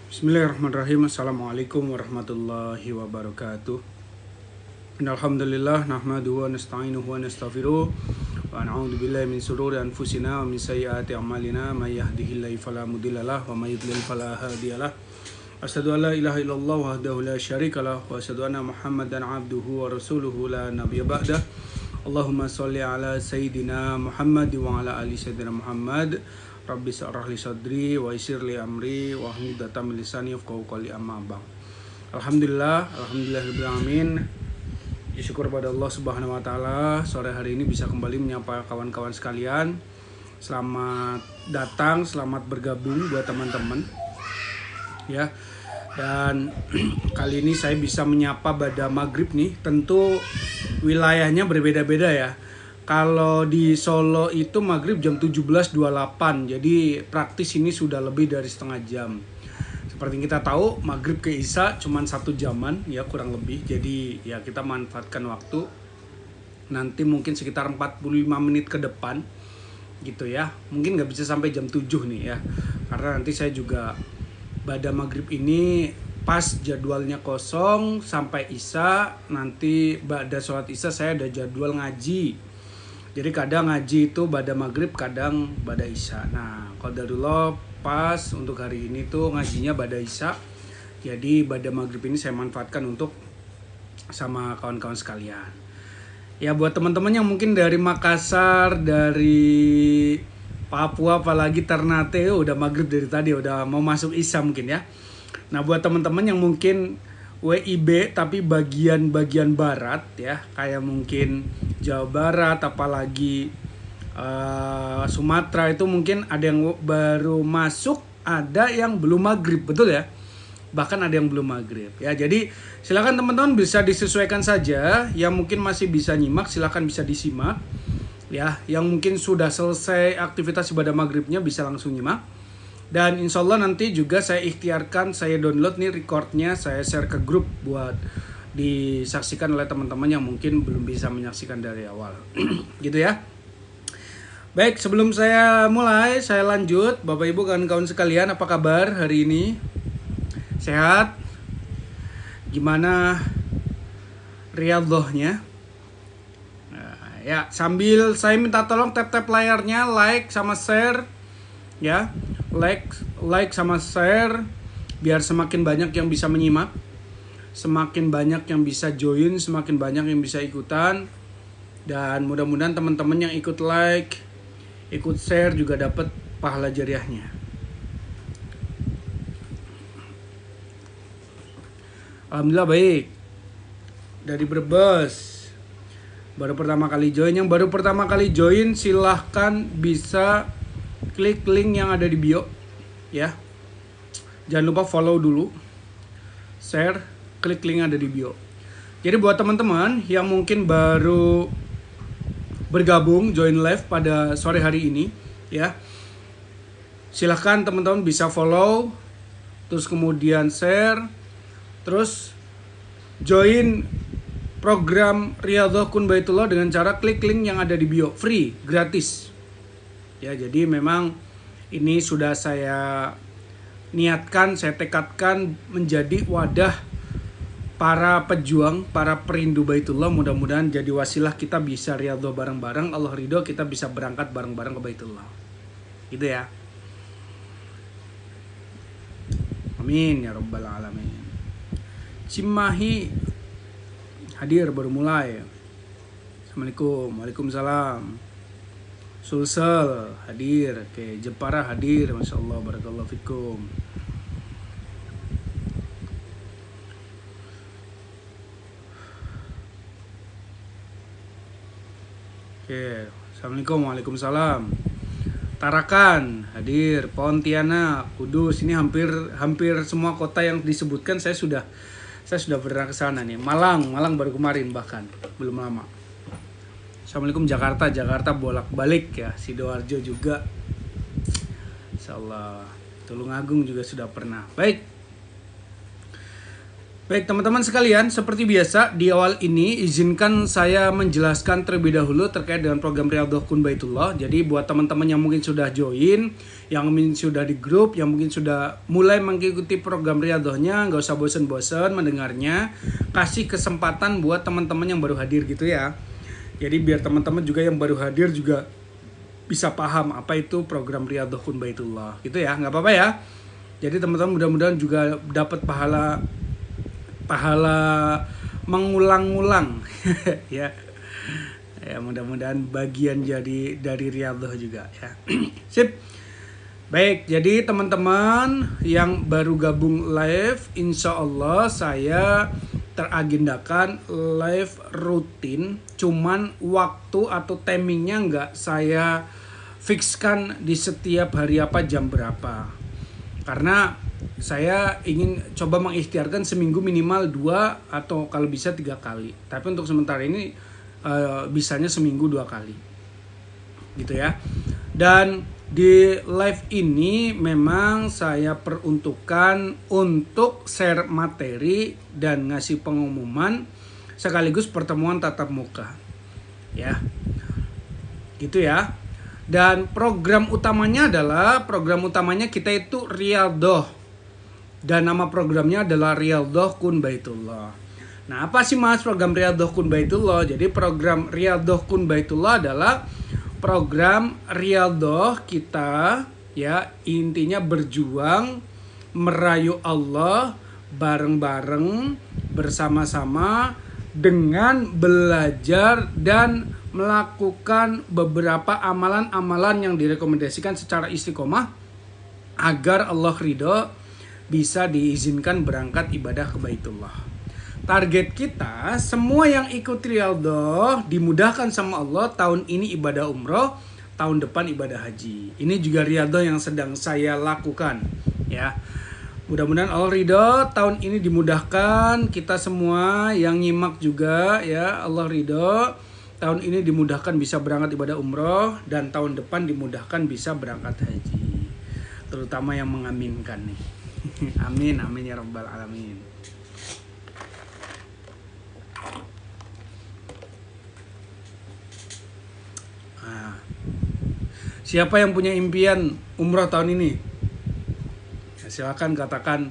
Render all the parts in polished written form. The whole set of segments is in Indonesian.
Bismillahirrahmanirrahim. Assalamualaikum warahmatullahi wabarakatuh. Innalhamdulillah nahmaduhu wa nasta'inuhu wa nastaghfiruh wa na'udzu billahi min shururi anfusina wa min sayyiati a'malina may yahdihillahu fala mudhillalah wa may yudlil fala hadiyalah. Asyhadu an la ilaha illallah wahdahu la syarikalah wa asyhadu anna Muhammadan abduhu wa rasuluhu la nabiyya ba'dah. Allahumma sholli ala sayyidina Muhammad wa ala ali sayyidina Muhammad. Rabbi sa'rah li sadri wa yassir li amri wa hlul 'uqdatam min lisani yafqahu qawli amma ba'd. Alhamdulillahirabbil alamin. Syukur pada Allah Subhanahu wa taala, sore hari ini bisa kembali menyapa kawan-kawan sekalian. Selamat datang, selamat bergabung buat teman-teman. Ya. Dan kali ini saya bisa menyapa pada maghrib nih. Tentu wilayahnya berbeda-beda ya. Kalau di Solo itu maghrib jam 17.28, jadi praktis ini sudah lebih dari setengah jam. Seperti kita tahu maghrib ke Isya cuma 1 jaman ya kurang lebih, jadi ya kita manfaatkan waktu. Nanti mungkin sekitar 45 menit ke depan gitu ya, mungkin nggak bisa sampai jam 7 nih ya, karena nanti saya juga pada maghrib ini pas jadwalnya kosong sampai Isya. Nanti pada sholat Isya saya ada jadwal ngaji. Jadi kadang ngaji itu pada maghrib, kadang pada Isya. Nah, qadarullah pas untuk hari ini tuh ngajinya pada Isya. Jadi pada maghrib ini saya manfaatkan untuk sama kawan-kawan sekalian. Ya buat teman-teman yang mungkin dari Makassar, dari Papua, apalagi Ternate, udah maghrib dari tadi, udah mau masuk Isya mungkin ya. Nah buat teman-teman yang mungkin WIB tapi bagian barat ya, kayak mungkin Jawa Barat, apalagi Sumatera, itu mungkin ada yang baru masuk, ada yang belum maghrib, betul ya? Bahkan ada yang belum maghrib ya. Jadi silakan teman-teman bisa disesuaikan saja. Yang mungkin masih bisa nyimak silakan bisa disimak ya. Yang mungkin sudah selesai aktivitas ibadah maghribnya bisa langsung nyimak. Dan insya Allah nanti juga saya ikhtiarkan, saya download nih recordnya, saya share ke grup buat disaksikan oleh teman-teman yang mungkin belum bisa menyaksikan dari awal. Gitu ya. Baik, sebelum saya mulai, saya lanjut. Bapak Ibu kawan-kawan sekalian, apa kabar hari ini? Sehat? Gimana riyadhahnya? Nah, ya, sambil saya minta tolong tap-tap layarnya, like sama share ya. Like sama share biar semakin banyak yang bisa menyimak, semakin banyak yang bisa join, semakin banyak yang bisa ikutan. Dan mudah-mudahan teman-teman yang ikut like, ikut share juga dapat pahala jariahnya. Alhamdulillah baik. Dari Brebes baru pertama kali join. Yang baru pertama kali join silahkan bisa klik link yang ada di bio ya. Jangan lupa follow dulu, share, klik link yang ada di bio. Jadi buat teman-teman yang mungkin baru bergabung join live pada sore hari ini ya, silahkan teman-teman bisa follow, terus kemudian share, terus join program Riyadhah Kun Baitullah dengan cara klik link yang ada di bio, free, gratis. Ya, jadi memang ini sudah saya niatkan, saya tekadkan menjadi wadah para pejuang, para perindu Baitullah. Mudah-mudahan jadi wasilah kita bisa riyadhah bareng-bareng. Allah ridho kita bisa berangkat bareng-bareng ke Baitullah. Gitu ya. Amin ya rabbal alamin. Cimahi hadir baru mulai. Assalamualaikum. Waalaikumsalam. Sulsel hadir, oke. Jepara hadir, masya Allah, barakallahu fikum. Oke, assalamualaikum, waalaikumsalam. Tarakan hadir, Pontianak, Kudus, ini hampir semua kota yang disebutkan saya sudah pernah ke sana nih. Malang baru kemarin bahkan, belum lama. Assalamualaikum Jakarta bolak-balik ya. Sidoarjo juga, insyaallah. Tulungagung juga sudah pernah. Baik, Baik teman-teman sekalian, seperti biasa di awal ini izinkan saya menjelaskan terlebih dahulu terkait dengan program Riyadhah Kun Baitullah. Jadi buat teman-teman yang mungkin sudah join, yang mungkin sudah di grup, yang mungkin sudah mulai mengikuti program Riyadhahnya, nggak usah bosen-bosen mendengarnya. Kasih kesempatan buat teman-teman yang baru hadir gitu ya. Jadi biar teman-teman juga yang baru hadir juga bisa paham apa itu program Riyadhah Kun Baitullah gitu ya, nggak apa-apa ya. Jadi teman-teman mudah-mudahan juga dapat pahala mengulang-ulang ya. Ya mudah-mudahan bagian jadi dari Riyadhah juga ya. Sip. Baik, jadi teman-teman yang baru gabung live, insya Allah saya teragendakan live rutin, cuman waktu atau timingnya nggak saya fixkan di setiap hari apa jam berapa. Karena saya ingin coba mengikhtiarkan seminggu minimal 2 atau kalau bisa 3 kali. Tapi untuk sementara ini bisanya seminggu 2 kali. Gitu ya. Dan di live ini memang saya peruntukkan untuk share materi dan ngasih pengumuman sekaligus pertemuan tatap muka. Ya. Gitu ya. Dan program utamanya kita itu Riyadhah. Dan nama programnya adalah Riyadhah Kun Baitullah. Nah, apa sih Mas program Riyadhah Kun Baitullah? Jadi program Riyadhah Kun Baitullah adalah program riyadhah kita ya, intinya berjuang merayu Allah bareng-bareng bersama-sama dengan belajar dan melakukan beberapa amalan-amalan yang direkomendasikan secara istiqomah agar Allah ridho bisa diizinkan berangkat ibadah ke Baitullah. Target kita semua yang ikut Riyadhah dimudahkan sama Allah, tahun ini ibadah umroh, tahun depan ibadah haji. Ini juga Riyadhah yang sedang saya lakukan ya. Mudah-mudahan Allah ridho, tahun ini dimudahkan kita semua yang nyimak juga ya, Allah ridho, tahun ini dimudahkan bisa berangkat ibadah umroh dan tahun depan dimudahkan bisa berangkat haji. Terutama yang mengaminkan nih. Amin, amin ya rabbal alamin. Nah, siapa yang punya impian umrah tahun ini? Ya, silakan katakan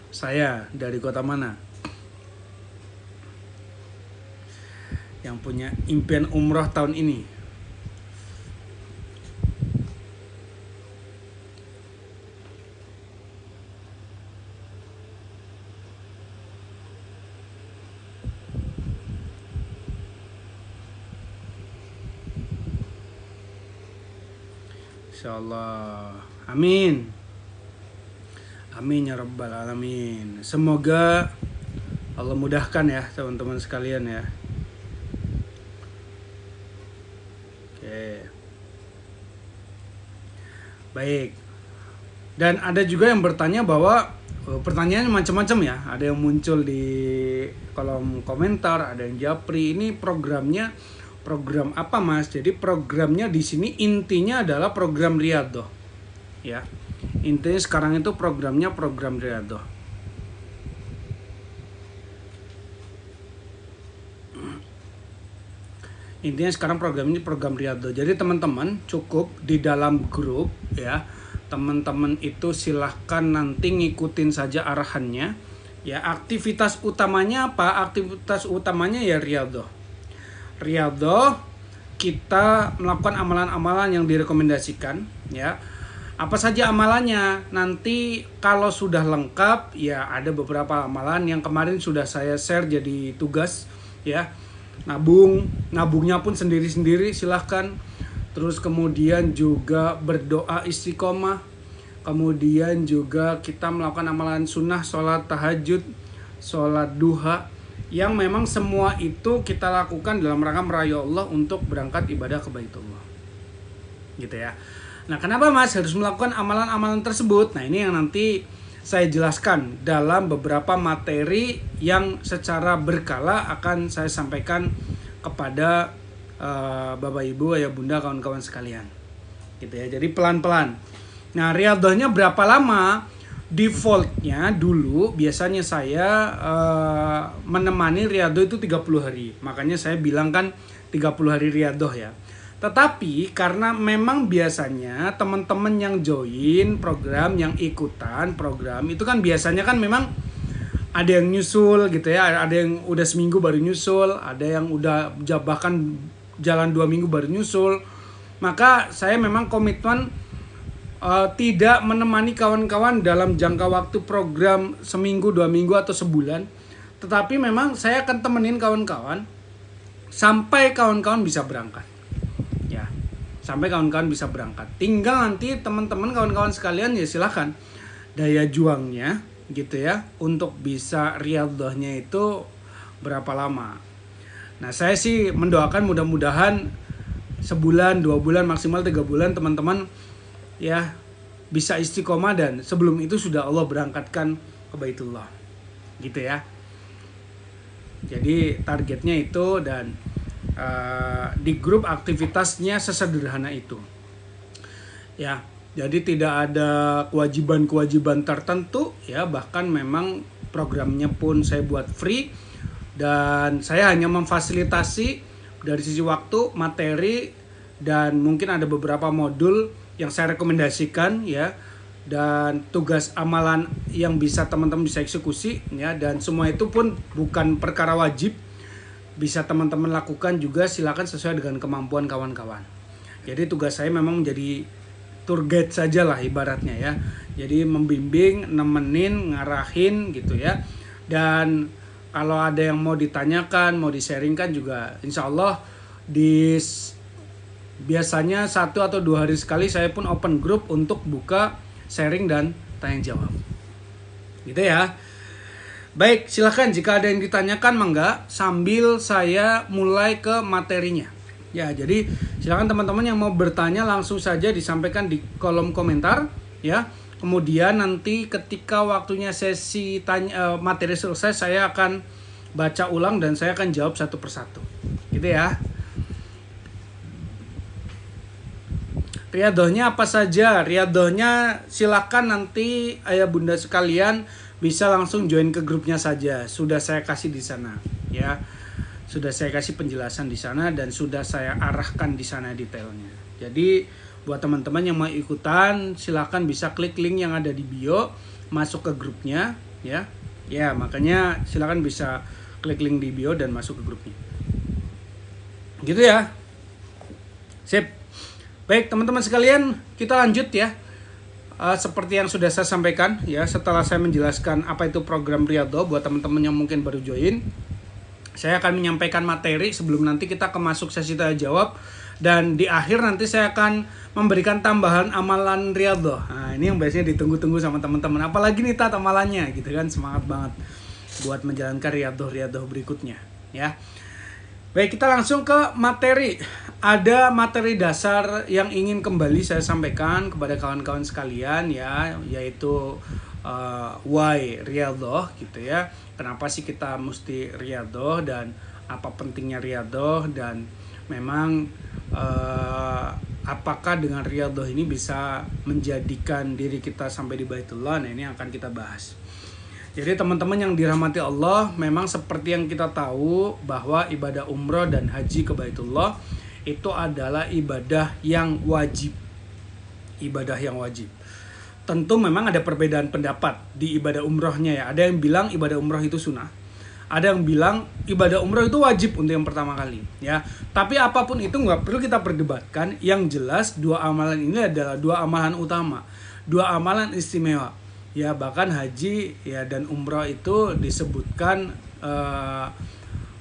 saya dari kota mana. Yang punya impian umrah tahun ini. Insyaallah. Amin. Amin ya rabbal alamin. Semoga Allah mudahkan ya teman-teman sekalian ya. Oke. Baik. Dan ada juga yang bertanya bahwa pertanyaannya macam-macam ya. Ada yang muncul di kolom komentar, ada yang japri. Ini programnya program apa Mas? Jadi programnya di sini intinya adalah program Riyadhah. Ya. Intinya sekarang itu programnya program Riyadhah. Intinya sekarang program ini program Riyadhah. Jadi teman-teman cukup di dalam grup ya. Teman-teman itu silahkan nanti ngikutin saja arahannya. Ya, aktivitas utamanya apa? Aktivitas utamanya ya Riyadhah. Riyadhah kita melakukan amalan-amalan yang direkomendasikan ya. Apa saja amalannya? Nanti kalau sudah lengkap ya ada beberapa amalan yang kemarin sudah saya share jadi tugas ya. Nabungnya pun sendiri-sendiri silahkan. Terus kemudian juga berdoa istiqomah. Kemudian juga kita melakukan amalan sunnah, sholat tahajud, sholat duha, yang memang semua itu kita lakukan dalam rangka merayu Allah untuk berangkat ibadah ke Baitullah. Gitu ya. Nah, kenapa Mas harus melakukan amalan-amalan tersebut? Nah, ini yang nanti saya jelaskan dalam beberapa materi yang secara berkala akan saya sampaikan kepada Bapak Ibu, Ayah Bunda, kawan-kawan sekalian. Gitu ya. Jadi pelan-pelan. Nah, Riyadhahnya berapa lama? defaultnya dulu biasanya saya menemani riyadhah itu 30 hari. Makanya saya bilang kan 30 hari riyadhah ya. Tetapi karena memang biasanya teman-teman yang join program, yang ikutan program itu kan biasanya kan memang ada yang nyusul gitu ya, ada yang udah seminggu baru nyusul, ada yang udah bahkan jalan 2 minggu baru nyusul. Maka saya memang komitmen tidak menemani kawan-kawan dalam jangka waktu program seminggu, 2 minggu atau sebulan. Tetapi memang saya akan temenin kawan-kawan sampai kawan-kawan bisa berangkat. Ya, sampai kawan-kawan bisa berangkat. Tinggal nanti teman-teman kawan-kawan sekalian ya silahkan daya juangnya gitu ya untuk bisa riyadhahnya itu berapa lama. Nah, saya sih mendoakan mudah-mudahan sebulan, 2 bulan, maksimal 3 bulan teman-teman ya bisa istiqomah dan sebelum itu sudah Allah berangkatkan ke Baitullah gitu ya. Jadi targetnya itu dan di grup aktivitasnya sesederhana itu ya. Jadi tidak ada kewajiban-kewajiban tertentu ya, bahkan memang programnya pun saya buat free dan saya hanya memfasilitasi dari sisi waktu, materi, dan mungkin ada beberapa modul yang saya rekomendasikan ya, dan tugas amalan yang bisa teman-teman bisa eksekusi ya, dan semua itu pun bukan perkara wajib, bisa teman-teman lakukan juga, silakan sesuai dengan kemampuan kawan-kawan. Jadi tugas saya memang menjadi tour guide saja lah ibaratnya ya, jadi membimbing, nemenin, ngarahin gitu ya. Dan kalau ada yang mau ditanyakan, mau di-sharingkan juga insya Allah biasanya 1 atau 2 hari sekali saya pun open group untuk buka sharing dan tanya jawab gitu ya. Baik, silakan jika ada yang ditanyakan mangga sambil saya mulai ke materinya ya. Jadi silakan teman-teman yang mau bertanya langsung saja disampaikan di kolom komentar ya. Kemudian nanti ketika waktunya sesi materi selesai, saya akan baca ulang dan saya akan jawab satu persatu gitu ya. Riyadhahnya apa saja? Riyadhahnya silakan nanti ayah bunda sekalian bisa langsung join ke grupnya saja. Sudah saya kasih di sana ya. Sudah saya kasih penjelasan di sana dan sudah saya arahkan di sana detailnya. Jadi buat teman-teman yang mau ikutan silakan bisa klik link yang ada di bio, masuk ke grupnya ya. Ya, makanya silakan bisa klik link di bio dan masuk ke grupnya. Gitu ya. Sip. Baik teman-teman sekalian, kita lanjut ya. Seperti yang sudah saya sampaikan ya, setelah saya menjelaskan apa itu program riyadhah buat teman-teman yang mungkin baru join, saya akan menyampaikan materi sebelum nanti kita masuk sesi tanya jawab, dan di akhir nanti saya akan memberikan tambahan amalan riyadhah. Nah, ini yang biasanya ditunggu-tunggu sama teman-teman. Apalagi nih amalannya gitu kan, semangat banget buat menjalankan riyadhah berikutnya ya. Baik, kita langsung ke materi. Ada materi dasar yang ingin kembali saya sampaikan kepada kawan-kawan sekalian ya, yaitu why riyadhah gitu ya. Kenapa sih kita mesti riyadhah dan apa pentingnya riyadhah, dan memang apakah dengan riyadhah ini bisa menjadikan diri kita sampai di Baitullah. Nah, ini akan kita bahas. Jadi teman-teman yang dirahmati Allah, memang seperti yang kita tahu bahwa ibadah umrah dan haji ke Baitullah itu adalah ibadah yang wajib. Ibadah yang wajib. Tentu memang ada perbedaan pendapat di ibadah umrahnya ya. Ada yang bilang ibadah umrah itu sunnah. Ada yang bilang ibadah umrah itu wajib untuk yang pertama kali ya. Tapi apapun itu nggak perlu kita perdebatkan. Yang jelas dua amalan ini adalah dua amalan utama, dua amalan istimewa. Ya, bahkan haji ya dan umrah itu disebutkan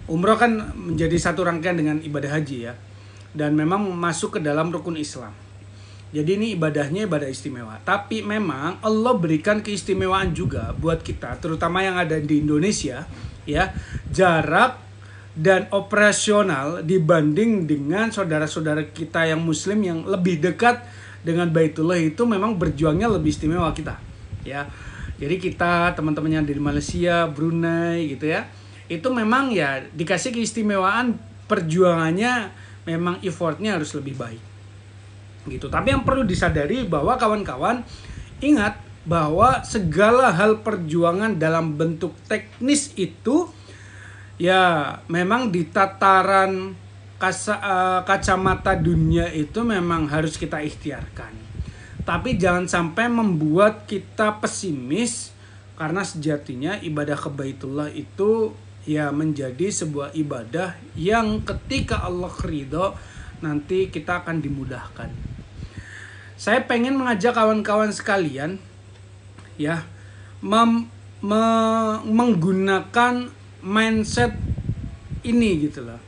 umrah kan menjadi satu rangkaian dengan ibadah haji ya, dan memang masuk ke dalam rukun Islam. Jadi ini ibadahnya ibadah istimewa. Tapi memang Allah berikan keistimewaan juga buat kita, terutama yang ada di Indonesia ya. Jarak dan operasional dibanding dengan saudara-saudara kita yang muslim yang lebih dekat dengan Baitullah itu memang berjuangnya lebih istimewa kita. Ya, jadi kita teman-teman yang dari Malaysia, Brunei gitu ya, itu memang ya dikasih keistimewaan, perjuangannya memang effortnya harus lebih baik gitu. Tapi yang perlu disadari bahwa kawan-kawan ingat bahwa segala hal perjuangan dalam bentuk teknis itu ya memang di tataran kacamata dunia itu memang harus kita ikhtiarkan. Tapi jangan sampai membuat kita pesimis, karena sejatinya ibadah ke Baitullah itu ya menjadi sebuah ibadah yang ketika Allah ridho nanti kita akan dimudahkan. Saya pengen mengajak kawan-kawan sekalian ya menggunakan mindset ini gitu loh.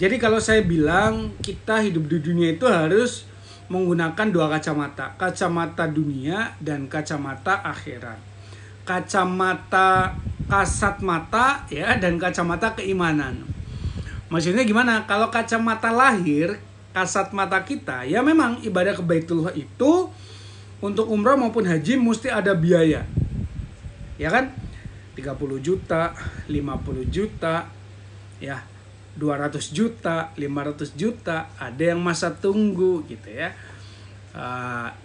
Jadi kalau saya bilang kita hidup di dunia itu harus menggunakan dua kacamata, kacamata dunia dan kacamata akhirat. Kacamata kasat mata ya dan kacamata keimanan. Maksudnya gimana? Kalau kacamata lahir, kasat mata kita, ya memang ibadah ke Baitullah itu untuk umrah maupun haji mesti ada biaya. Ya kan? 30 juta, 50 juta, ya 200 juta, 500 juta, ada yang masa tunggu gitu ya.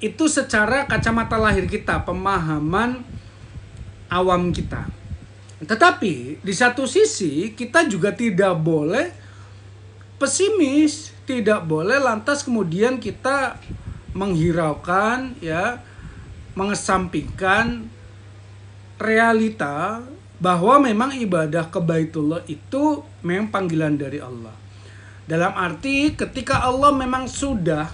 Itu secara kacamata lahir kita, pemahaman awam kita. Tetapi di satu sisi kita juga tidak boleh pesimis, tidak boleh lantas kemudian kita menghiraukan ya, mengesampingkan realita bahwa memang ibadah ke Baitullah itu memang panggilan dari Allah. Dalam arti ketika Allah memang sudah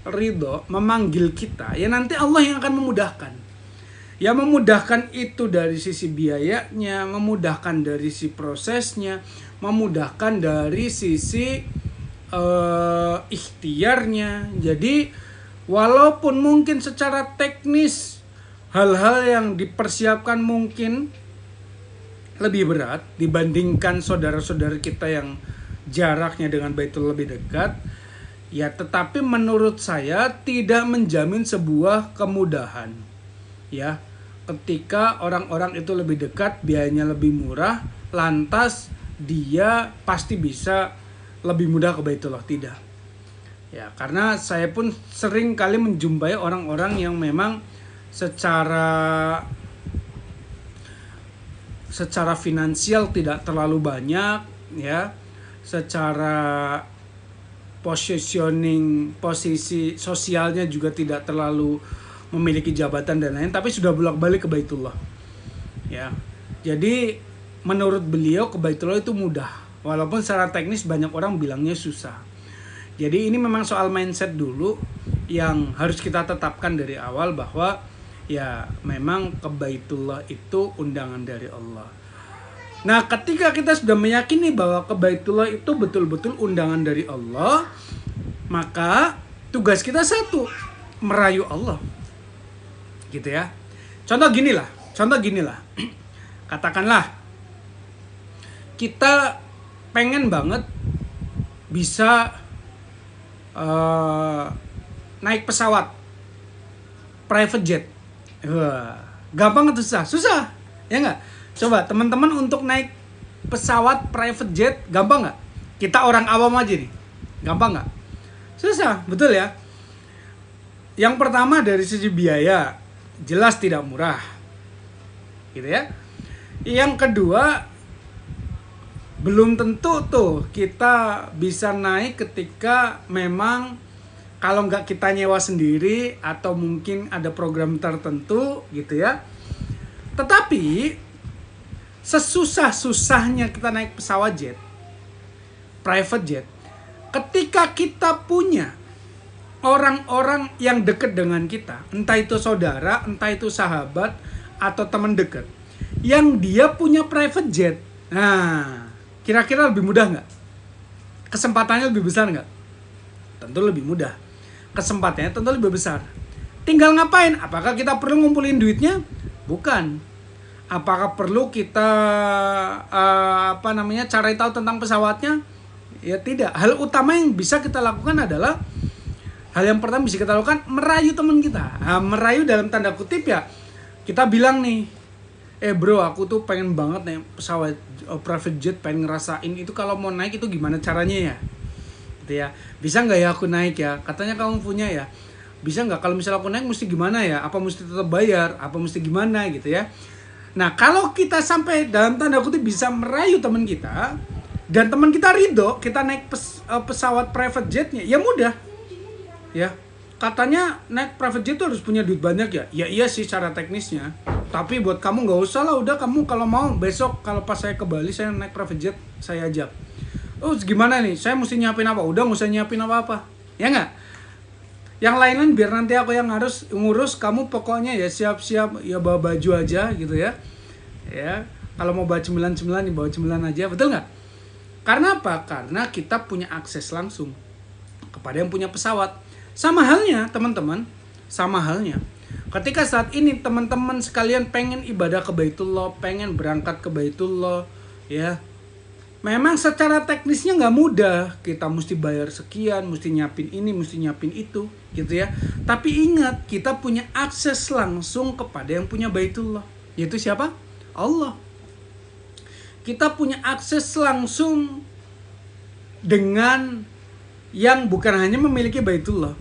ridho memanggil kita, ya nanti Allah yang akan memudahkan. Ya memudahkan itu dari sisi biayanya, memudahkan dari sisi prosesnya, memudahkan dari sisi ikhtiarnya. Jadi walaupun mungkin secara teknis hal-hal yang dipersiapkan mungkin lebih berat dibandingkan saudara-saudara kita yang jaraknya dengan Baitullah lebih dekat, ya tetapi menurut saya tidak menjamin sebuah kemudahan. Ya, ketika orang-orang itu lebih dekat, biayanya lebih murah, lantas dia pasti bisa lebih mudah ke Baitullah, tidak. Ya, karena saya pun sering kali menjumpai orang-orang yang memang secara finansial tidak terlalu banyak, ya, secara posisi sosialnya juga tidak terlalu memiliki jabatan dan lain, tapi sudah bolak-balik ke Baitullah. Ya. Jadi menurut beliau ke Baitullah itu mudah, walaupun secara teknis banyak orang bilangnya susah. Jadi ini memang soal mindset dulu yang harus kita tetapkan dari awal bahwa ya memang ke Baitullah itu undangan dari Allah. Nah, ketika kita sudah meyakini bahwa ke Baitullah itu betul-betul undangan dari Allah, maka tugas kita satu, merayu Allah. Gitu ya. Contoh gini lah. Katakanlah kita pengen banget bisa naik pesawat private jet. Gampang atau susah? Susah, ya nggak? Coba teman-teman untuk naik pesawat private jet gampang nggak? Kita orang awam aja nih, gampang nggak? Susah, betul ya? Yang pertama dari sisi biaya, jelas tidak murah, gitu ya. Yang kedua, belum tentu tuh kita bisa naik ketika memang kalau nggak kita nyewa sendiri atau mungkin ada program tertentu gitu ya. Tetapi sesusah-susahnya kita naik pesawat jet, private jet, ketika kita punya orang-orang yang dekat dengan kita, entah itu saudara, entah itu sahabat atau teman dekat, yang dia punya private jet, nah kira-kira lebih mudah nggak? Kesempatannya lebih besar nggak? Tentu lebih mudah. Kesempatannya tentu lebih besar. Tinggal ngapain? Apakah kita perlu ngumpulin duitnya? Bukan. Apakah perlu kita cari tahu tentang pesawatnya? Ya tidak. Hal utama yang bisa kita lakukan adalah yang pertama bisa kita lakukan merayu teman kita. Merayu dalam tanda kutip ya. Kita bilang nih, bro, aku tuh pengen banget naik pesawat private jet, pengen ngerasain itu, kalau mau naik itu gimana caranya ya, gitu ya, bisa nggak ya aku naik ya, katanya kamu punya ya, Bisa nggak kalau misalnya aku naik mesti gimana ya? Apa mesti tetap bayar? Apa mesti gimana gitu ya? Nah, kalau kita sampai dalam tanda kutip bisa merayu teman kita dan teman kita ridho, kita naik pesawat private jetnya, ya mudah. Ya, katanya naik private jet itu harus punya duit banyak ya. Ya iya sih secara teknisnya. Tapi buat kamu nggak usah lah, udah kamu kalau mau besok kalau pas saya ke Bali saya naik private jet, saya ajak. Oh gimana nih? Saya mesti nyiapin apa? Udah nggak usah nyiapin apa-apa. Ya nggak? Yang lain-lain biar nanti aku yang harus ngurus, kamu pokoknya ya siap-siap ya bawa baju aja gitu ya. Ya, kalau mau bawa cemilan-cemilan ya bawa cemilan aja, betul nggak? Karena apa? Karena kita punya akses langsung kepada yang punya pesawat. Sama halnya teman-teman, sama halnya. Ketika saat ini teman-teman sekalian pengen ibadah ke Baitullah, pengen berangkat ke Baitullah, ya. Memang secara teknisnya nggak mudah, kita mesti bayar sekian, mesti nyiapin ini, mesti nyiapin itu, gitu ya. Tapi ingat, kita punya akses langsung kepada yang punya Baitullah, yaitu siapa? Allah. Kita punya akses langsung dengan yang bukan hanya memiliki Baitullah,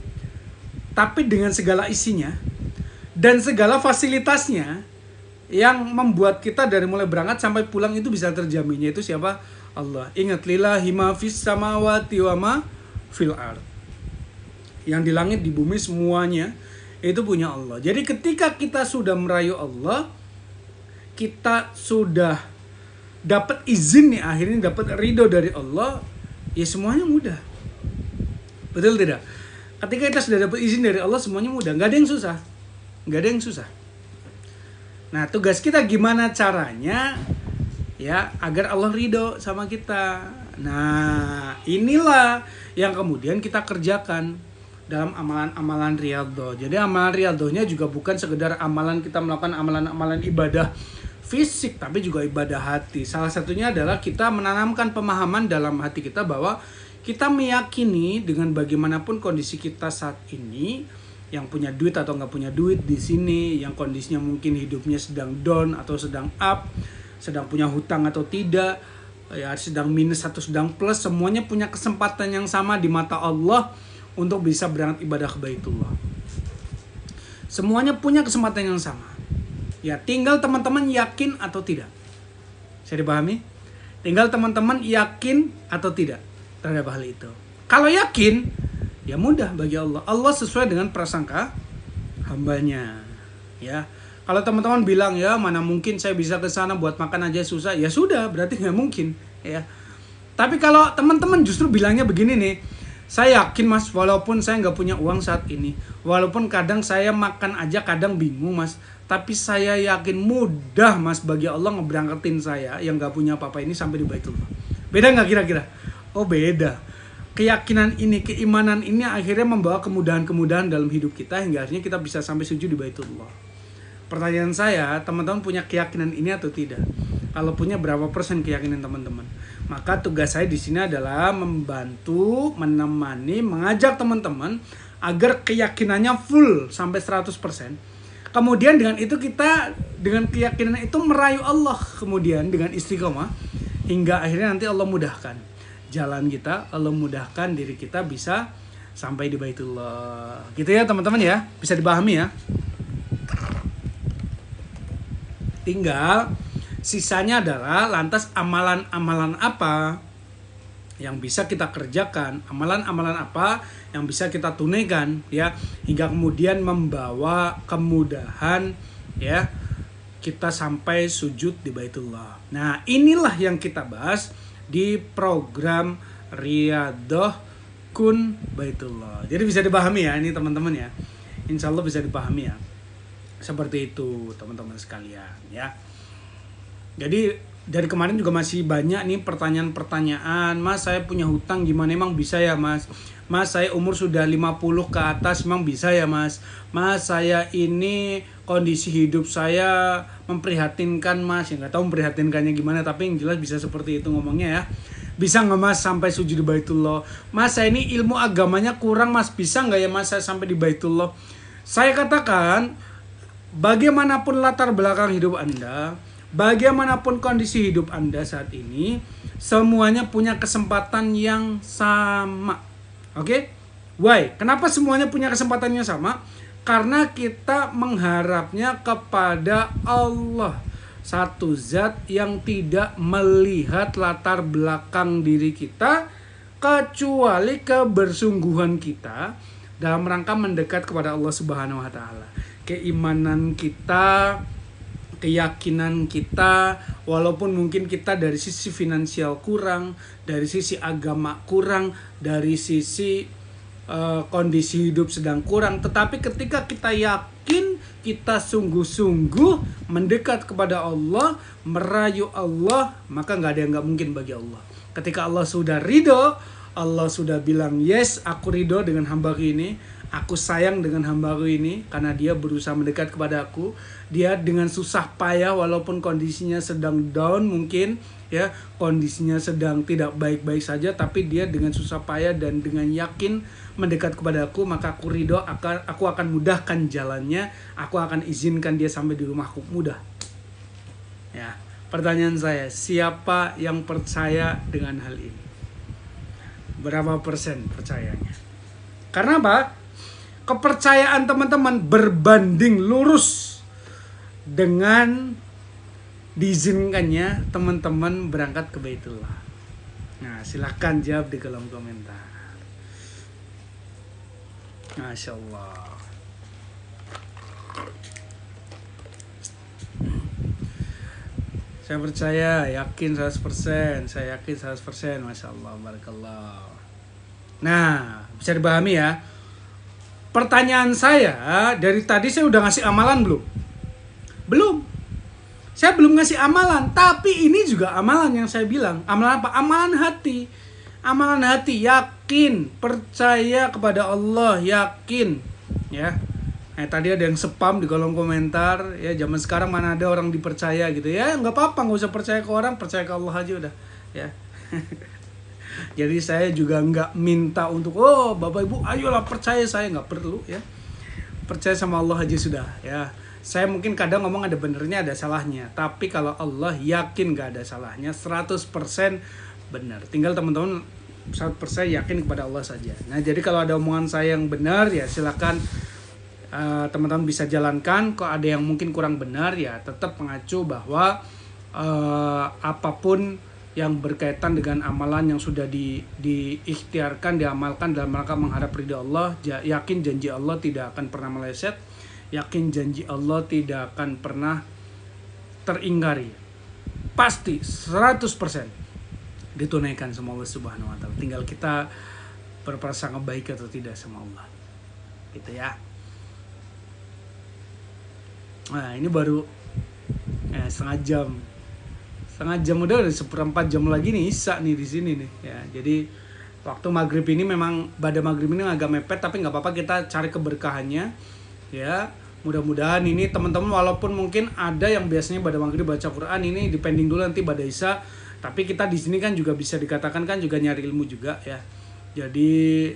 tapi dengan segala isinya dan segala fasilitasnya yang membuat kita dari mulai berangkat sampai pulang itu bisa terjamin, yaitu siapa? Allah. Ingat, lillahi ma fis samawati wa ma fil ard. Yang di langit di bumi semuanya itu punya Allah. Jadi ketika kita sudah merayu Allah, kita sudah dapat izin nih, akhirnya dapat ridho dari Allah, ya semuanya mudah. Betul tidak? Ketika kita sudah dapat izin dari Allah, semuanya mudah, nggak ada yang susah. Nggak ada yang susah. Nah, tugas kita gimana caranya ya agar Allah ridho sama kita. Nah, inilah yang kemudian kita kerjakan dalam amalan-amalan riyadhah. Jadi amalan riyadhahnya juga bukan sekedar amalan kita melakukan amalan-amalan ibadah fisik, tapi juga ibadah hati. Salah satunya adalah kita menanamkan pemahaman dalam hati kita bahwa kita meyakini dengan bagaimanapun kondisi kita saat ini, yang punya duit atau nggak punya duit di sini, yang kondisinya mungkin hidupnya sedang down atau sedang up, sedang punya hutang atau tidak, ya sedang minus atau sedang plus, semuanya punya kesempatan yang sama di mata Allah untuk bisa berangkat ibadah ke Baitullah. Semuanya punya kesempatan yang sama. Ya, tinggal teman-teman yakin atau tidak. Saya dipahami? Tinggal teman-teman yakin atau tidak terhadap hal itu. Kalau yakin, ya mudah bagi Allah. Allah sesuai dengan prasangka hambanya. Ya. Kalau teman-teman bilang ya mana mungkin saya bisa ke sana buat makan aja susah, ya sudah berarti nggak mungkin ya. Tapi kalau teman-teman justru bilangnya begini nih, saya yakin mas walaupun saya nggak punya uang saat ini, walaupun kadang saya makan aja kadang bingung mas, tapi saya yakin mudah mas bagi Allah ngeberangkatin saya yang nggak punya apa-apa ini sampai di Baitullah. Beda nggak kira-kira? Oh beda. Keyakinan ini, keimanan ini akhirnya membawa kemudahan-kemudahan dalam hidup kita hingga akhirnya kita bisa sampai sujud di Baitullah. Pertanyaan saya, teman-teman punya keyakinan ini atau tidak? Kalau punya, berapa persen keyakinan teman-teman? Maka tugas saya di sini adalah membantu, menemani, mengajak teman-teman agar keyakinannya full sampai 100%. Kemudian dengan itu kita, dengan keyakinan itu merayu Allah kemudian dengan istiqomah hingga akhirnya nanti Allah mudahkan jalan kita, Allah mudahkan diri kita bisa sampai di Baitullah. Gitu ya teman-teman ya, bisa dipahami ya. Tinggal sisanya adalah lantas amalan-amalan apa yang bisa kita kerjakan, amalan-amalan apa yang bisa kita tunaikan ya hingga kemudian membawa kemudahan ya kita sampai sujud di Baitullah. Nah, inilah yang kita bahas di program Riyadhah Kun Baitullah. Jadi bisa dipahami ya ini teman-teman ya. Insya Allah bisa dipahami ya. Seperti itu teman-teman sekalian ya. Jadi dari kemarin juga masih banyak nih pertanyaan-pertanyaan. Mas saya punya hutang gimana emang bisa ya mas? Mas saya umur sudah 50 ke atas emang bisa ya mas? Mas saya ini kondisi hidup saya memprihatinkan mas. Ya gak tahu memprihatinkannya gimana, tapi yang jelas bisa seperti itu ngomongnya ya. Bisa gak mas sampai sujud di Baitullah? Mas saya ini ilmu agamanya kurang mas, bisa gak ya mas saya sampai di Baitullah? Saya katakan bagaimanapun latar belakang hidup Anda, bagaimanapun kondisi hidup Anda saat ini, semuanya punya kesempatan yang sama. Oke? Why? Kenapa semuanya punya kesempatannya sama? Karena kita mengharapnya kepada Allah, satu zat yang tidak melihat latar belakang diri kita, kecuali kebersungguhan kita dalam rangka mendekat kepada Allah Subhanahu wa taala. Keimanan kita, keyakinan kita, walaupun mungkin kita dari sisi finansial kurang, dari sisi agama kurang, dari sisi kondisi hidup sedang kurang, tetapi ketika kita yakin, kita sungguh-sungguh mendekat kepada Allah, merayu Allah, maka nggak ada yang nggak mungkin bagi Allah. Ketika Allah sudah ridho, Allah sudah bilang, yes, aku ridho dengan hambaku ini, aku sayang dengan hambaku ini, karena dia berusaha mendekat kepada aku. Dia dengan susah payah, walaupun kondisinya sedang down mungkin, ya, kondisinya sedang tidak baik-baik saja, tapi dia dengan susah payah dan dengan yakin mendekat kepada aku, maka aku ridho, aku akan mudahkan jalannya, aku akan izinkan dia sampai di rumahku mudah. Ya, pertanyaan saya, siapa yang percaya dengan hal ini? Berapa persen percayanya? Karena apa? Kepercayaan teman-teman berbanding lurus dengan diizinkannya teman-teman berangkat ke Baitullah. Nah, silahkan jawab di kolom komentar. Masya Allah. Saya percaya, yakin 100%. Saya yakin 100%. Masya Allah, barakallah. Nah, bisa dipahami ya. Pertanyaan saya, dari tadi saya udah ngasih amalan belum? Belum. Saya belum ngasih amalan, tapi ini juga amalan yang saya bilang. Amalan apa? Amalan hati. Amalan hati, yakin, percaya kepada Allah, yakin, ya. Tadi ada yang spam di kolom komentar, ya, zaman sekarang mana ada orang dipercaya gitu ya, nggak apa-apa, nggak usah percaya ke orang, percaya ke Allah aja udah, ya. Jadi saya juga nggak minta untuk, oh bapak ibu ayolah percaya, saya nggak perlu, ya. Percaya sama Allah aja sudah, ya. Saya mungkin kadang ngomong ada benernya, ada salahnya, tapi kalau Allah yakin nggak ada salahnya, 100% benar. Tinggal teman-teman 100% yakin kepada Allah saja. Nah, jadi kalau ada omongan saya yang benar, ya silakan teman-teman bisa jalankan. Kalau ada yang mungkin kurang benar, ya tetap mengacu bahwa apapun yang berkaitan dengan amalan yang sudah diikhtiarkan, diamalkan dalam rangka mengharap ridha Allah, yakin janji Allah tidak akan pernah meleset, yakin janji Allah tidak akan pernah teringkari. Pasti 100% ditunaikan sama Allah Subhanahu wa taala. Tinggal kita berprasangka baik atau tidak sama Allah. Gitu ya. Nah, ini baru setengah jam. Setengah jam udah 1/4 jam lagi nih Isya nih di sini nih ya. Jadi waktu maghrib ini memang pada maghrib ini agak mepet, tapi nggak apa-apa, kita cari keberkahannya ya. Mudah-mudahan ini teman-teman, walaupun mungkin ada yang biasanya pada maghrib baca Quran, ini dipending dulu nanti pada Isya. Tapi kita di sini kan juga bisa dikatakan kan juga nyari ilmu juga ya. Jadi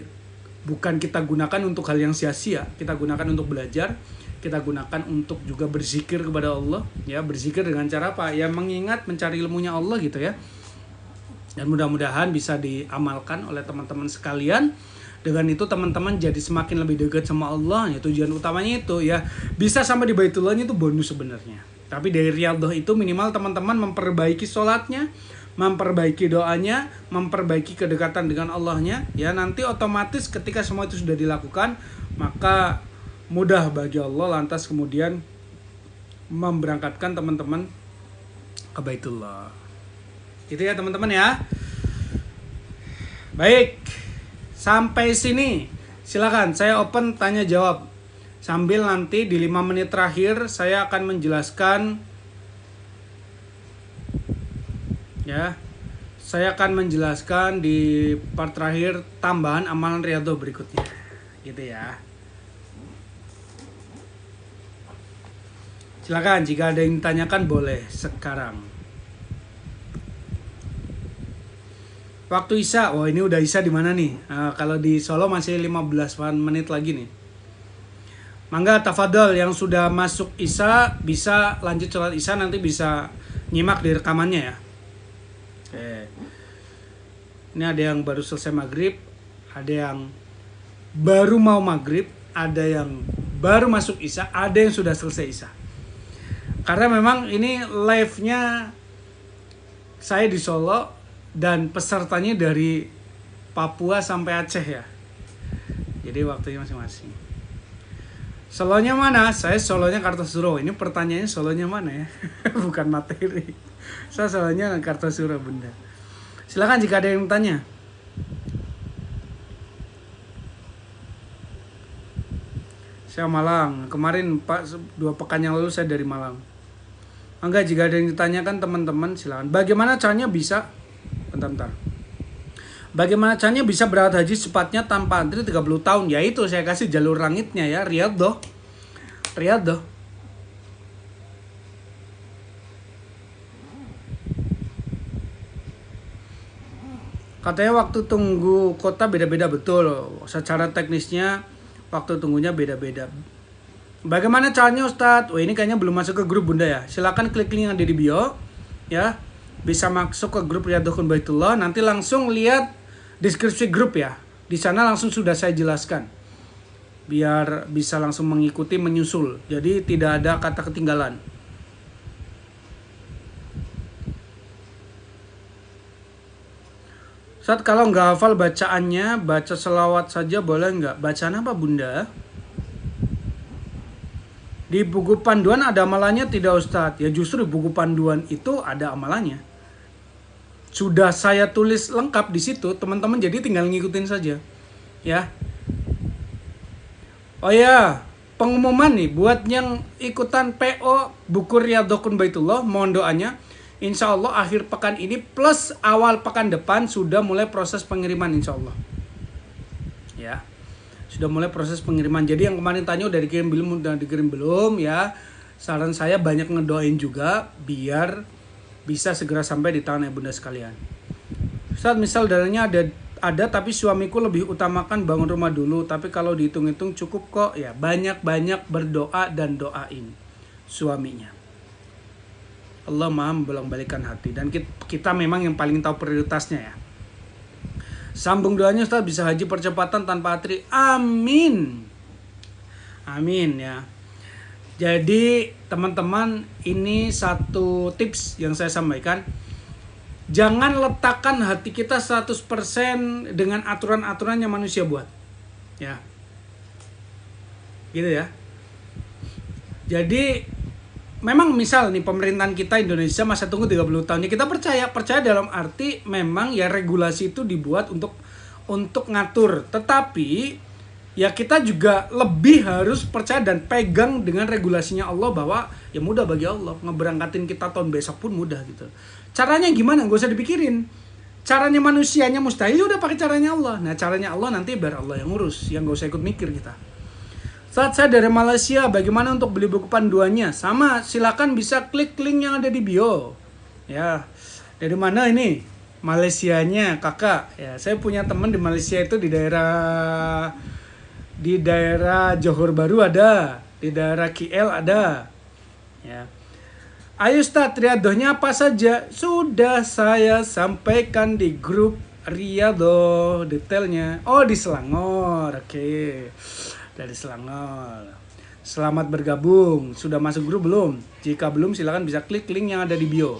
bukan kita gunakan untuk hal yang sia-sia, kita gunakan untuk belajar, kita gunakan untuk juga berzikir kepada Allah ya. Berzikir dengan cara apa? Ya mengingat, mencari ilmunya Allah gitu ya. Dan mudah-mudahan bisa diamalkan oleh teman-teman sekalian. Dengan itu teman-teman jadi semakin lebih dekat sama Allah ya. Tujuan utamanya itu ya, bisa sampai di Baitullahnya itu bonus sebenarnya. Tapi dari riyadhah itu minimal teman-teman memperbaiki sholatnya, memperbaiki doanya, memperbaiki kedekatan dengan Allahnya ya. Nanti otomatis ketika semua itu sudah dilakukan, maka mudah bagi Allah lantas kemudian memberangkatkan teman-teman ke Baitullah. Gitu ya teman-teman ya. Baik, sampai sini silakan saya open tanya jawab. Sambil nanti di 5 menit terakhir saya akan menjelaskan ya. Saya akan menjelaskan di part terakhir tambahan amalan riyadhah berikutnya. Gitu ya. Silakan jika ada yang ditanyakan boleh sekarang. Waktu Isya, oh ini udah Isya di mana nih? Kalau di Solo masih 15 menit lagi nih. Mangga tafadhol yang sudah masuk Isya bisa lanjut sholat Isya, nanti bisa nyimak di rekamannya ya. Oke. Ini ada yang baru selesai maghrib, ada yang baru mau maghrib, ada yang baru masuk isya, ada yang sudah selesai isya. Karena memang ini live-nya saya di Solo dan pesertanya dari Papua sampai Aceh ya. Jadi waktunya masing-masing. Solonya mana? Saya solonya Kartosuro. Ini pertanyaannya solonya mana ya? Bukan materi. Saya solonya Kartosuro bunda. Silakan jika ada yang tanya. Saya Malang. Kemarin Pak 2 pekan yang lalu saya dari Malang. Enggak, jika ada yang ditanyakan teman-teman silakan. Bagaimana caranya bisa? Bentar. Bagaimana caranya bisa berangkat haji cepatnya tanpa antri 30 tahun? Ya itu saya kasih jalur langitnya ya, Riyadhah. Katanya waktu tunggu kota beda-beda, betul. Secara teknisnya waktu tunggunya beda-beda. Bagaimana caranya Ustadz? Ini kayaknya belum masuk ke grup bunda ya. Silakan klik link yang ada di bio ya. Bisa masuk ke grup Riyadhah Baitullah. Nanti langsung lihat deskripsi grup ya. Di sana langsung sudah saya jelaskan. Biar bisa langsung mengikuti, menyusul. Jadi tidak ada kata ketinggalan. Saat kalau nggak hafal bacaannya, baca selawat saja boleh nggak? Bacaan apa bunda? Di buku panduan ada amalannya tidak Ustadz? Ya justru di buku panduan itu ada amalannya. Sudah saya tulis lengkap di situ, teman-teman jadi tinggal ngikutin saja. Ya. Oh ya, pengumuman nih buat yang ikutan PO buku Riyadhah Baitullah, mohon doanya. Insya Allah akhir pekan ini plus awal pekan depan sudah mulai proses pengiriman insya Allah. Ya. Sudah mulai proses pengiriman. Jadi yang kemarin tanya udah dikirim belum ya. Saran saya banyak ngedoain juga biar bisa segera sampai di tangan bunda sekalian. Saat misal dananya ada tapi suamiku lebih utamakan bangun rumah dulu. Tapi kalau dihitung-hitung cukup kok ya. Banyak-banyak berdoa dan doain suaminya. Allah maha membolak-balikan hati. Dan kita memang yang paling tahu prioritasnya ya. Sambung doanya Ustaz, bisa haji percepatan tanpa antri. Amin. Amin ya. Jadi teman-teman, ini satu tips yang saya sampaikan. Jangan letakkan hati kita 100% dengan aturan-aturan yang manusia buat. Ya. Gitu ya. Jadi memang misal nih pemerintahan kita Indonesia masa tunggu 30 tahun. Ya kita percaya dalam arti memang ya regulasi itu dibuat untuk ngatur. Tetapi ya kita juga lebih harus percaya dan pegang dengan regulasinya Allah bahwa ya mudah bagi Allah. Ngeberangkatin kita tahun besok pun mudah gitu. Caranya gimana? Gak usah dipikirin. Caranya manusianya mustahil, udah pakai caranya Allah. Nah caranya Allah nanti biar Allah yang ngurus. Yang gak usah ikut mikir kita. Saat saya dari Malaysia, bagaimana untuk beli buku panduannya? Sama, silakan bisa klik link yang ada di bio. Ya, dari mana ini? Malaysianya kakak. Ya, saya punya teman di Malaysia itu di daerah Johor Bahru ada, di daerah KL ada. Ya. Ayo Ustaz, Riyadhahnya apa saja? Sudah saya sampaikan di grup Riyadhah detailnya. Oh, di Selangor. Oke. Dari Selangor. Selamat bergabung. Sudah masuk grup belum? Jika belum silakan bisa klik link yang ada di bio.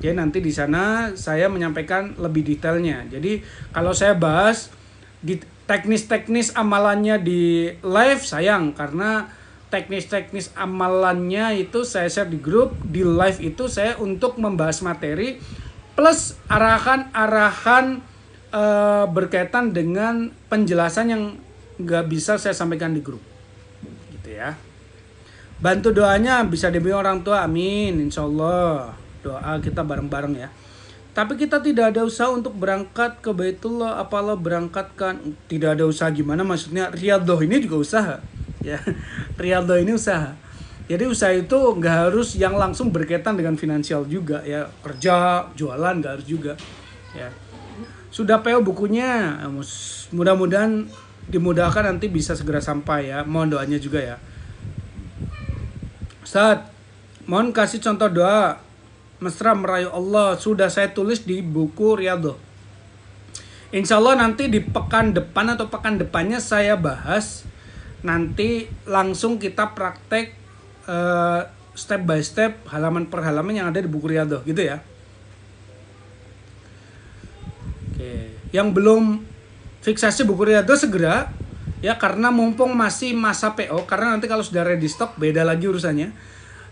Jadi nanti di sana saya menyampaikan lebih detailnya. Jadi kalau saya bahas di teknis-teknis amalannya di live sayang, karena teknis-teknis amalannya itu saya share di grup. Di live itu saya untuk membahas materi plus arahan-arahan berkaitan dengan penjelasan yang nggak bisa saya sampaikan di grup gitu ya. Bantu doanya bisa demi orang tua, amin, insya Allah. Doa kita bareng-bareng ya. Tapi kita tidak ada usaha untuk berangkat ke Baitullah, apalah berangkatkan. Tidak ada usaha gimana maksudnya? Riyadhah ini juga usaha ya. Riyadhah ini usaha. Jadi usaha itu nggak harus yang langsung berkaitan dengan finansial juga ya. Kerja, jualan nggak harus juga ya. Sudah PO bukunya, mudah-mudahan dimudahkan nanti bisa segera sampai ya. Mohon doanya juga ya. Ustaz, mohon kasih contoh doa mesra merayu Allah. Sudah saya tulis di buku Riyadhah. Insya Allah nanti di pekan depan atau pekan depannya saya bahas. Nanti langsung kita praktek step by step, halaman per halaman yang ada di buku Riyadhah gitu ya. Oke. Yang belum fiksasi buku Riyadhah segera ya, karena mumpung masih masa PO, karena nanti kalau sudah ready stock beda lagi urusannya.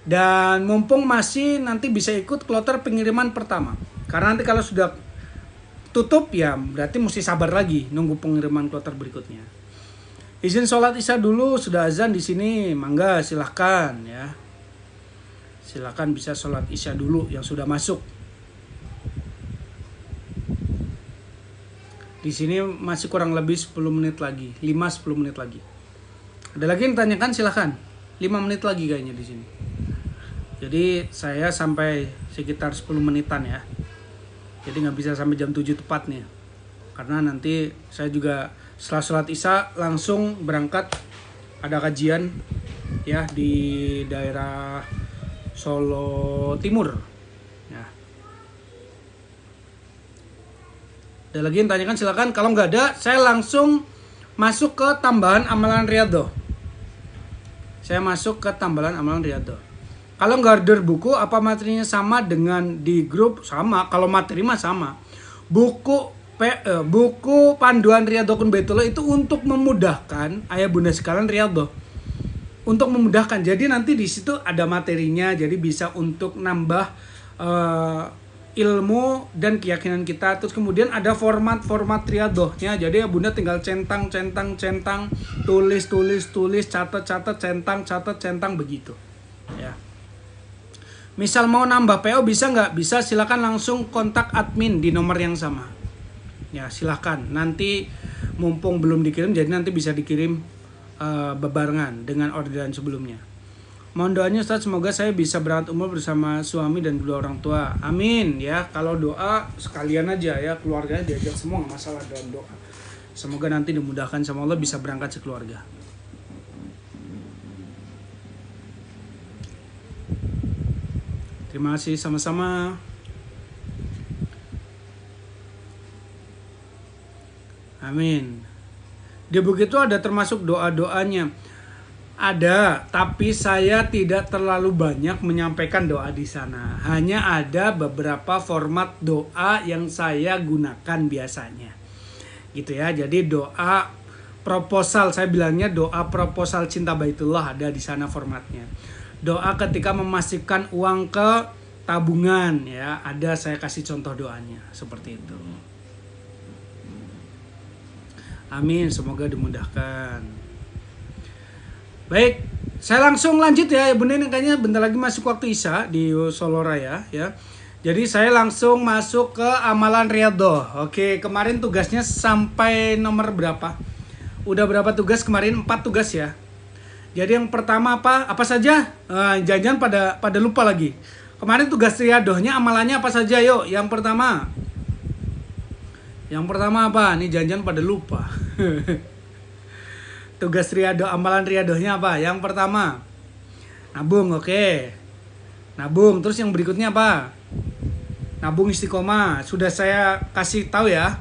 Dan mumpung masih nanti bisa ikut kloter pengiriman pertama. Karena nanti kalau sudah tutup ya berarti mesti sabar lagi nunggu pengiriman kloter berikutnya. Izin sholat isya dulu, sudah azan di sini, mangga silahkan ya. Silahkan bisa sholat isya dulu yang sudah masuk. Di sini masih kurang lebih 10 menit lagi, 5-10 menit lagi. Ada lagi yang tanyakan silahkan. 5 menit lagi kayaknya di sini. Jadi saya sampai sekitar 10 menitan ya. Jadi nggak bisa sampai jam 7 tepatnya. Karena nanti saya juga setelah sholat isya langsung berangkat. Ada kajian ya di daerah Solo Timur. Ya. Ada lagi yang tanyakan silakan. Kalau nggak ada, saya langsung masuk ke tambahan amalan Riyadhah. Saya masuk ke tambahan amalan Riyadhah. Kalau nggak order buku, apa materinya sama dengan di grup? Sama, kalau materi mah sama. Buku panduan Riyadhah Kun Baitullah itu untuk memudahkan ayah bunda sekalian Riyadhah. Untuk memudahkan, jadi nanti di situ ada materinya, jadi bisa untuk nambah ilmu dan keyakinan kita. Terus kemudian ada format Riyadhahnya, jadi ya bunda tinggal centang, tulis, catat, begitu. Ya. Misal mau nambah PO bisa nggak? Bisa, silakan langsung kontak admin di nomor yang sama. Ya silakan. Nanti mumpung belum dikirim, jadi nanti bisa dikirim bebarengan dengan orderan sebelumnya. Mohon doanya Ustaz, semoga saya bisa berangkat umroh bersama suami dan kedua orang tua. Amin ya. Kalau doa sekalian aja ya, keluarganya diajak semua, nggak masalah dalam doa. Semoga nanti dimudahkan sama Allah bisa berangkat sekeluarga. Terima kasih sama-sama. Amin. Di buku itu ada termasuk doa-doanya. Ada, tapi saya tidak terlalu banyak menyampaikan doa di sana. Hanya ada beberapa format doa yang saya gunakan biasanya. Gitu ya. Jadi doa proposal, saya bilangnya doa proposal cinta Baitullah ada di sana formatnya. Doa ketika memasukkan uang ke tabungan ya, ada saya kasih contoh doanya seperti itu. Amin, semoga dimudahkan. Baik, saya langsung lanjut ya bunda, ini kayaknya bentar lagi masuk waktu isya di Solo Raya ya. Jadi saya langsung masuk ke amalan Riyadhah. Oke, kemarin tugasnya sampai nomor berapa? Udah berapa tugas kemarin? 4 tugas ya. Jadi yang pertama apa saja? Jangan pada lupa lagi. Kemarin tugas Riyadhahnya amalannya apa saja? Yuk, yang pertama. Yang pertama apa? Nih jangan pada lupa. Tugas Riyadhah, amalan Riyadhahnya apa? Yang pertama nabung, oke. Nabung. Terus yang berikutnya apa? Nabung istiqomah. Sudah saya kasih tahu ya.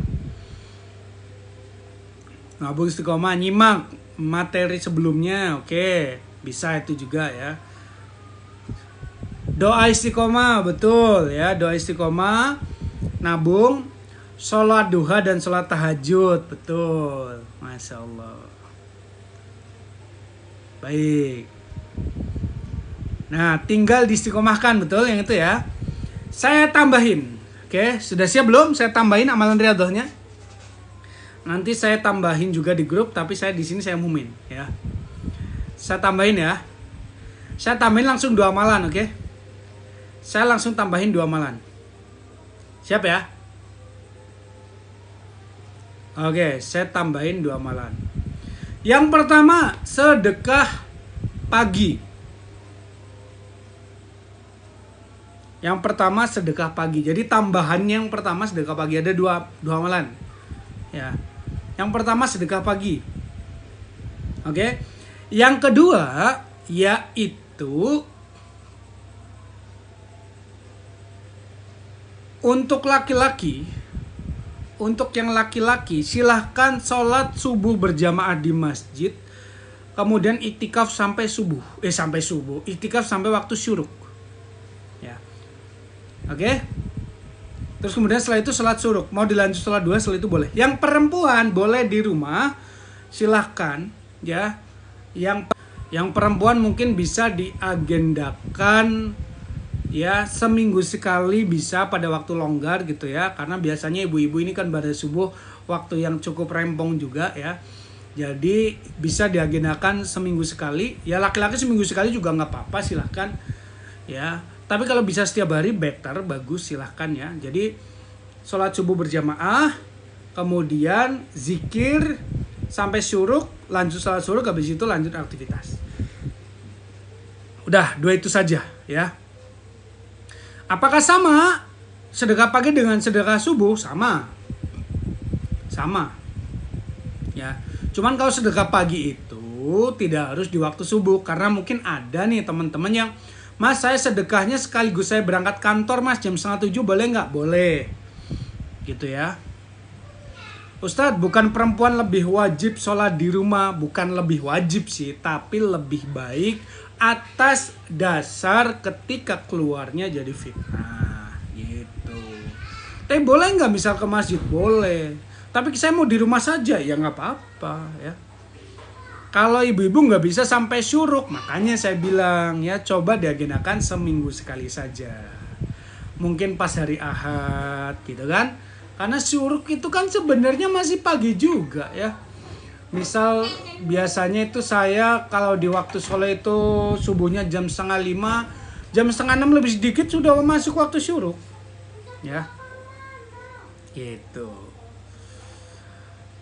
Nabung istiqomah, nyimak materi sebelumnya, oke, bisa itu juga ya. Doa istiqomah, betul ya, doa istiqomah, nabung, sholat duha dan sholat tahajud, betul, masya Allah. Baik. Nah, tinggal diistiqomahkan, betul yang itu ya. Saya tambahin, oke, sudah siap belum? Saya tambahin amalan Riyadhahnya. Nanti saya tambahin juga di grup, tapi saya di sini saya umumin ya. Saya tambahin ya. Saya tambahin langsung 2 amalan, oke? Saya langsung tambahin 2 amalan. Siap ya? Oke, saya tambahin 2 amalan. Yang pertama, sedekah pagi. Yang pertama sedekah pagi. Jadi tambahannya yang pertama sedekah pagi, ada 2 amalan. Ya. Yang pertama sedekah pagi. Oke. Yang kedua yaitu untuk laki-laki untuk yang laki-laki silahkan sholat subuh berjamaah di masjid, kemudian iktikaf sampai subuh, iktikaf sampai waktu syuruk, ya, oke. Terus kemudian setelah itu sholat syuruk, mau dilanjut sholat dua setelah itu boleh. Yang perempuan boleh di rumah, silahkan, ya. Yang perempuan mungkin bisa diagendakan, ya, seminggu sekali bisa pada waktu longgar gitu ya, karena biasanya ibu-ibu ini kan pada subuh waktu yang cukup rempong juga ya, jadi bisa diagendakan seminggu sekali. Ya laki-laki seminggu sekali juga nggak apa-apa, silahkan ya, tapi kalau bisa setiap hari better, bagus, silahkan ya. Jadi sholat subuh berjamaah, kemudian zikir sampai syuruk, lanjut sholat syuruk, habis itu lanjut aktivitas. Udah, dua itu saja ya. Apakah sama sedekah pagi dengan sedekah subuh? Sama. Ya. Cuman kalau sedekah pagi itu tidak harus di waktu subuh, karena mungkin ada nih teman-teman yang, Mas, saya sedekahnya sekaligus saya berangkat kantor, Mas, jam 6:30 boleh nggak? Boleh. Gitu ya. Ustadz, bukan perempuan lebih wajib sholat di rumah? Bukan lebih wajib sih, tapi lebih baik atas dasar ketika keluarnya jadi fitnah gitu. Tapi boleh nggak misal ke masjid? Boleh. Tapi saya mau di rumah saja, ya nggak apa-apa ya. Kalau ibu-ibu nggak bisa sampai syuruk, makanya saya bilang ya coba diagendakan seminggu sekali saja. Mungkin pas hari Ahad gitu kan. Karena syuruk itu kan sebenarnya masih pagi juga ya. Misal biasanya itu saya kalau di waktu sholat itu subuhnya jam 4:30, jam 4:30 lebih sedikit sudah masuk waktu syuruk ya, gitu.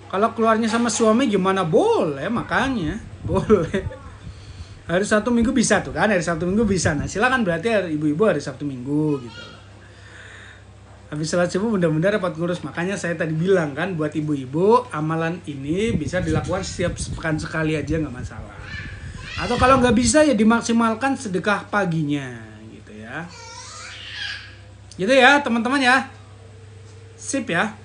Kalau keluarnya sama suami gimana? Boleh, makanya boleh. Hari Sabtu Minggu bisa tuh kan, hari Sabtu Minggu bisa. Nah silakan, berarti ibu-ibu hari Sabtu Minggu gitu. Habis sholat subuh benar-benar dapat ngurus. Makanya saya tadi bilang kan, buat ibu-ibu amalan ini bisa dilakukan setiap sepekan sekali aja, nggak masalah. Atau kalau nggak bisa ya dimaksimalkan sedekah paginya gitu ya. Gitu ya teman-teman ya. Sip ya.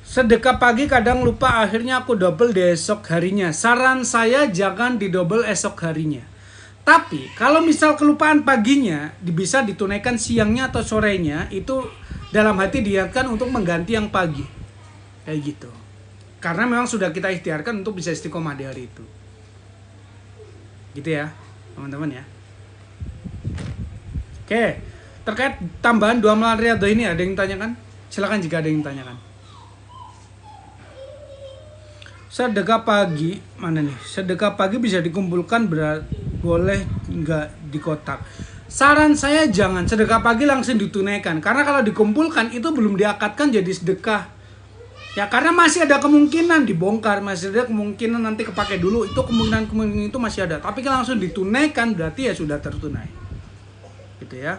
Sedekah pagi kadang lupa, akhirnya aku double di esok harinya. Saran saya jangan didouble esok harinya. Tapi kalau misal kelupaan paginya, bisa ditunaikan siangnya atau sorenya, itu dalam hati diingatkan untuk mengganti yang pagi. Kayak gitu. Karena memang sudah kita ikhtiarkan untuk bisa istiqomah di hari itu. Gitu ya, teman-teman ya. Oke, terkait tambahan 2 amalan riyadhah ini ada yang tanyakan? Silakan jika ada yang tanyakan. Sedekah pagi, mana nih? Sedekah pagi bisa dikumpulkan, boleh nggak di kotak? Saran saya jangan sedekah pagi langsung ditunaikan, karena kalau dikumpulkan itu belum diakadkan jadi sedekah. Ya karena masih ada kemungkinan dibongkar, masih ada kemungkinan nanti kepake dulu, itu kemungkinan itu masih ada. Tapi kalau langsung ditunaikan berarti ya sudah tertunai. Gitu ya.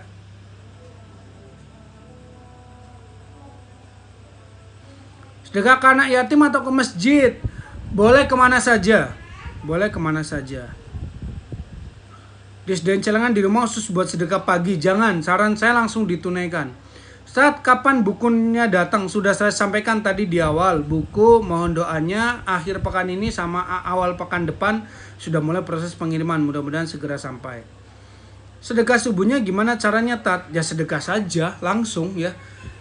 Sedekah ke anak yatim atau ke masjid? Boleh kemana saja. Boleh kemana saja. Disediain celengan di rumah khusus buat sedekah pagi. Jangan, saran saya langsung ditunaikan. Saat kapan bukunya datang? Sudah saya sampaikan tadi di awal. Buku mohon doanya akhir pekan ini sama awal pekan depan sudah mulai proses pengiriman. Mudah-mudahan segera sampai. Sedekah subuhnya gimana caranya, Tat? Ya sedekah saja langsung ya.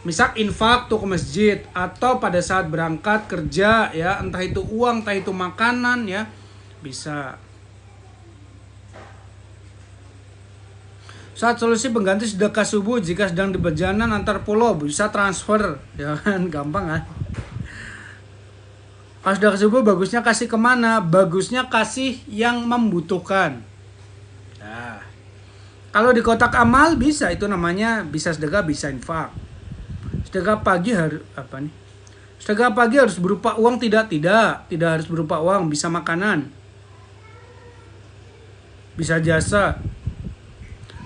Misal infak tuh ke masjid, atau pada saat berangkat kerja ya, entah itu uang, entah itu makanan ya, bisa. Saat solusi pengganti sedekah subuh jika sedang di perjalanan antar pulau, bisa transfer ya kan, gampang kan. Kalau sedekah subuh bagusnya kasih kemana? Bagusnya kasih yang membutuhkan. Nah, kalau di kotak amal bisa, itu namanya bisa sedekah, bisa infak. Sedekah pagi harus apa nih? Sedekah pagi harus berupa uang? Tidak harus berupa uang, bisa makanan, bisa jasa.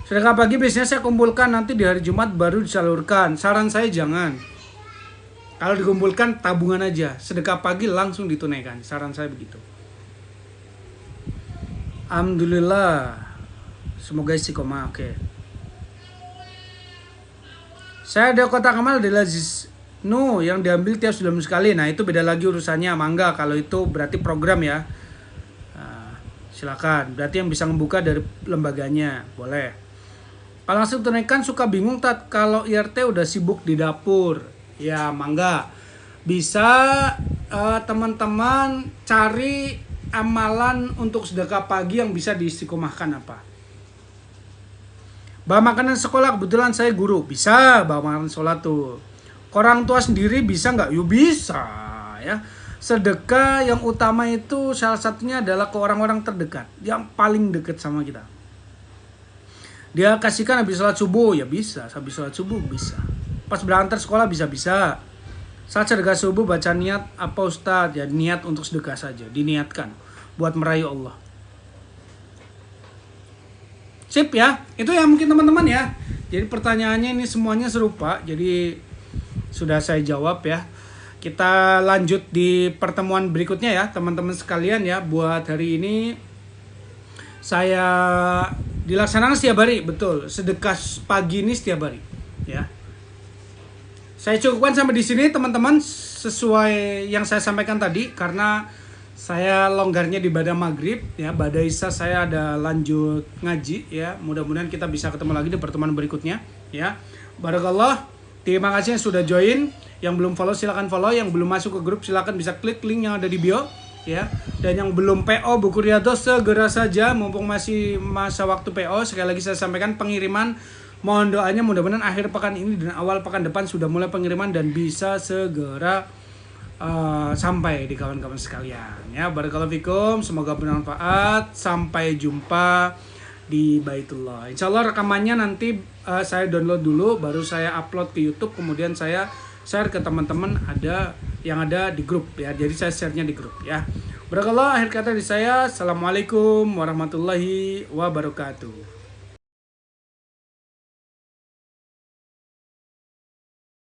Sedekah pagi biasanya saya kumpulkan, nanti di hari Jumat baru disalurkan. Saran saya jangan. Kalau dikumpulkan tabungan aja, sedekah pagi langsung ditunaikan. Saran saya begitu. Alhamdulillah. Semoga istiqomah. Oke. Saya ada kotak amal adalah yang diambil tiap sebelum sekali. Nah itu beda lagi urusannya, mangga. Kalau itu berarti program ya. Nah, silakan. Berarti yang bisa membuka dari lembaganya, boleh. Kalau langsung tunaikan suka bingung tat kalau IRT udah sibuk di dapur. Ya mangga. Bisa teman-teman cari amalan untuk sedekah pagi yang bisa diistiqomahkan apa. Bawa makanan sekolah, kebetulan saya guru, bisa bawa makanan sekolah tuh. Orang tua sendiri bisa nggak? Yuk bisa ya. Sedekah yang utama itu salah satunya adalah ke orang-orang terdekat yang paling dekat sama kita. Dia kasihkan habis sholat subuh, ya bisa. Habis sholat subuh bisa. Pas berangkat sekolah bisa-bisa. Saat sedekah subuh baca niat apa Ustadz? Ya niat untuk sedekah saja, diniatkan buat merayu Allah. Sip ya, itu ya mungkin teman-teman ya. Jadi pertanyaannya ini semuanya serupa, jadi sudah saya jawab ya. Kita lanjut di pertemuan berikutnya ya teman-teman sekalian ya. Buat hari ini saya dilaksanakan setiap hari, betul. Sedekah pagi ini setiap hari ya. Saya cukupkan sampai di sini teman-teman, sesuai yang saya sampaikan tadi, karena saya longgarnya di ibadah maghrib ya, pada isya saya ada lanjut ngaji ya. Mudah-mudahan kita bisa ketemu lagi di pertemuan berikutnya ya. Barakallah. Terima kasih yang sudah join. Yang belum follow silakan follow, yang belum masuk ke grup silakan bisa klik link yang ada di bio ya. Dan yang belum PO buku Riyadhos segera saja mumpung masih masa waktu PO. Sekali lagi saya sampaikan pengiriman, mohon doanya mudah-mudahan akhir pekan ini dan awal pekan depan sudah mulai pengiriman dan bisa segera sampai di kawan-kawan sekalian ya. Barakallahu fikum, semoga bermanfaat. Sampai jumpa di Baitullah. Insyaallah rekamannya nanti saya download dulu, baru saya upload ke YouTube, kemudian saya share ke teman-teman yang ada di grup ya. Jadi saya share-nya di grup ya. Barakallah, akhir kata dari saya, assalamualaikum warahmatullahi wabarakatuh.